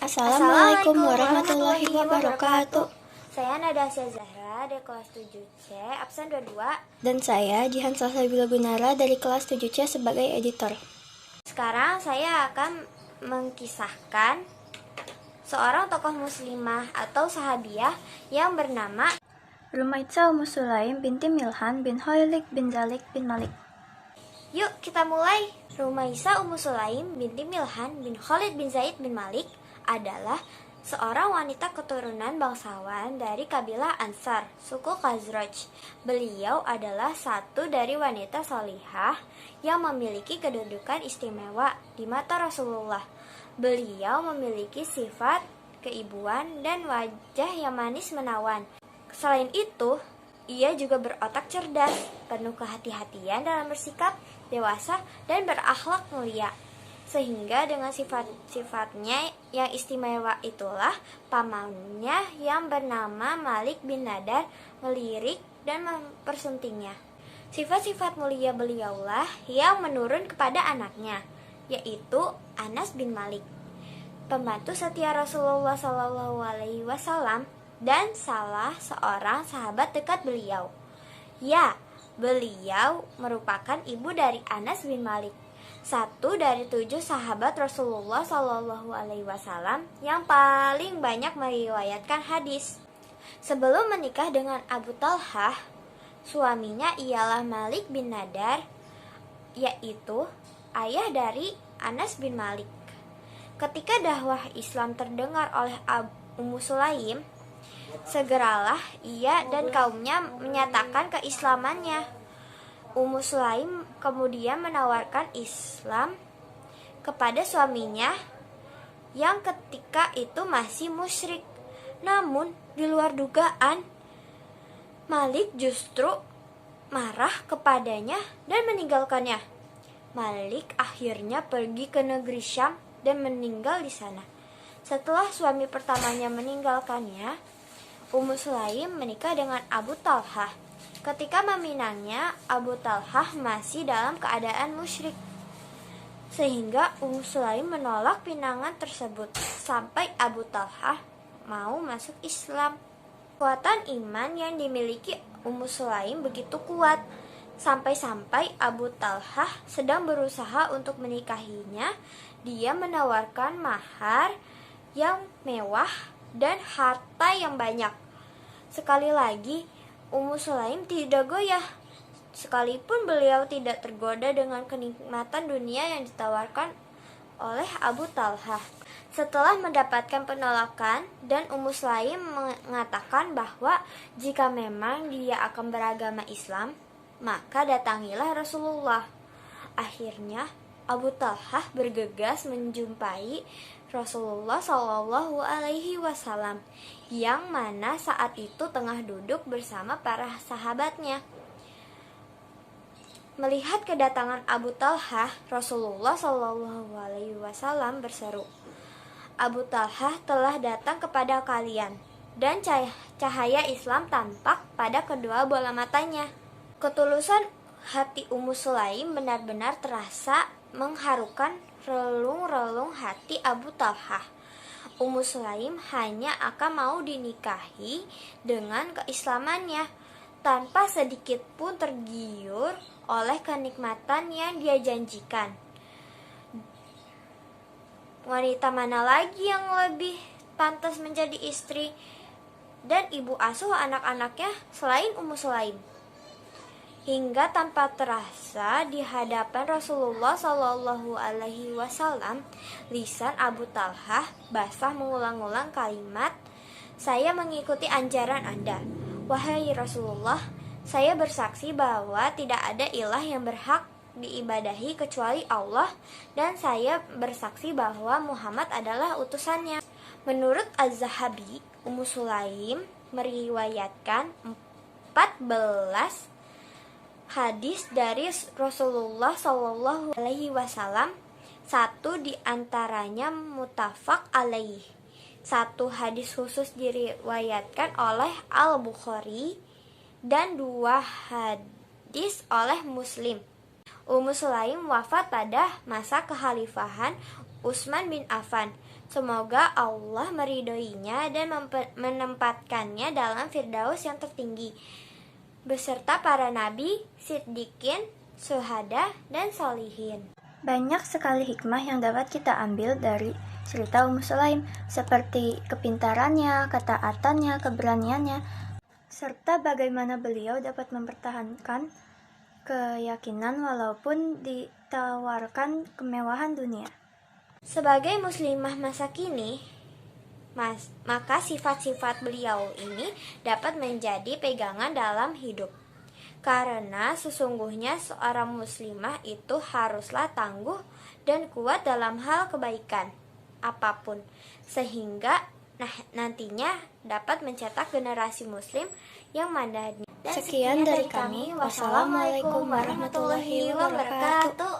Assalamualaikum warahmatullahi wabarakatuh. Saya Nadasya Zahra dari kelas 7C, absen 22. Dan saya Jihan Salsabila Gunara dari kelas 7C sebagai editor. Sekarang saya akan mengkisahkan seorang tokoh muslimah atau sahabiah yang bernama Rumaitsa Ummu Sulaim binti Milhan bin Khuwailid bin Zalik bin Malik. Yuk kita mulai. Rumaitsa Ummu Sulaim binti Milhan bin Khalid bin Zaid bin Malik adalah seorang wanita keturunan bangsawan dari kabilah Ansar, suku Khazraj. Beliau adalah satu dari wanita salihah yang memiliki kedudukan istimewa di mata Rasulullah. Beliau memiliki sifat keibuan dan wajah yang manis menawan. Selain itu, ia juga berotak cerdas, penuh kehati-hatian dalam bersikap, dewasa, dan berakhlak mulia. Sehingga dengan sifat-sifatnya yang istimewa itulah pamannya yang bernama Malik bin Nadar melirik dan mempersuntingnya. Sifat-sifat mulia beliaulah yang menurun kepada anaknya, yaitu Anas bin Malik, pembantu setia Rasulullah SAW dan salah seorang sahabat dekat beliau. Ya, beliau merupakan ibu dari Anas bin Malik, satu dari 7 sahabat Rasulullah SAW yang paling banyak meriwayatkan hadis. Sebelum menikah dengan Abu Talhah, suaminya ialah Malik bin Nadar, yaitu ayah dari Anas bin Malik. Ketika dakwah Islam terdengar oleh Ummu Sulaim, segeralah ia dan kaumnya menyatakan keislamannya. Ummu Sulaim kemudian menawarkan Islam kepada suaminya yang ketika itu masih musyrik. Namun di luar dugaan, Malik justru marah kepadanya dan meninggalkannya. Malik akhirnya pergi ke negeri Syam dan meninggal di sana. Setelah suami pertamanya meninggalkannya, Ummu Sulaim menikah dengan Abu Talhah. Ketika meminangnya, Abu Talhah masih dalam keadaan musyrik, sehingga Ummu Sulaim menolak pinangan tersebut sampai Abu Talhah mau masuk Islam. Kekuatan iman yang dimiliki Ummu Sulaim begitu kuat, sampai-sampai Abu Talhah sedang berusaha untuk menikahinya. Dia menawarkan mahar yang mewah dan harta yang banyak. Sekali lagi, Ummu Sulaim tidak goyah, sekalipun beliau tidak tergoda dengan kenikmatan dunia yang ditawarkan oleh Abu Talhah. Setelah mendapatkan penolakan, dan Ummu Sulaim mengatakan bahwa jika memang dia akan beragama Islam, maka datangilah Rasulullah. Akhirnya Abu Talhah bergegas menjumpai Rasulullah SAW, yang mana saat itu tengah duduk bersama para sahabatnya. Melihat kedatangan Abu Talhah, Rasulullah SAW berseru, "Abu Talhah telah datang kepada kalian," dan cahaya Islam tampak pada kedua bola matanya. Ketulusan hati Ummu Sulaim benar-benar terasa mengharukan relung-relung hati Abu Talhah. Ummu Sulaim hanya akan mau dinikahi dengan keislamannya, tanpa sedikit pun tergiur oleh kenikmatan yang dia janjikan. Wanita mana lagi yang lebih pantas menjadi istri dan ibu asuh anak-anaknya selain Ummu Sulaim? Hingga tanpa terasa di hadapan Rasulullah SAW, lisan Abu Talhah basah mengulang-ulang kalimat, "Saya mengikuti anjaran Anda. Wahai Rasulullah, saya bersaksi bahwa tidak ada ilah yang berhak diibadahi kecuali Allah, dan saya bersaksi bahwa Muhammad adalah utusannya." Menurut Az-Zahabi, Ummu Sulaim meriwayatkan 14 hadis dari Rasulullah SAW. Satu di antaranya muttafaq alaih. Satu hadis khusus diriwayatkan oleh Al-Bukhari dan 2 hadis oleh Muslim. Ummu Sulaim wafat pada masa kekhalifahan Utsman bin Affan. Semoga Allah meridhoinya dan menempatkannya dalam Firdaus yang tertinggi, beserta para nabi, siddiqin, syuhada, dan solihin. Banyak sekali hikmah yang dapat kita ambil dari cerita Ummu Sulaim, seperti kepintarannya, ketaatannya, keberaniannya, serta bagaimana beliau dapat mempertahankan keyakinan walaupun ditawarkan kemewahan dunia. Sebagai muslimah masa kini, maka sifat-sifat beliau ini dapat menjadi pegangan dalam hidup. Karena sesungguhnya seorang muslimah itu haruslah tangguh dan kuat dalam hal kebaikan apapun, sehingga nantinya dapat mencetak generasi muslim yang mandiri. Sekian dari kami. Wassalamualaikum warahmatullahi wabarakatuh.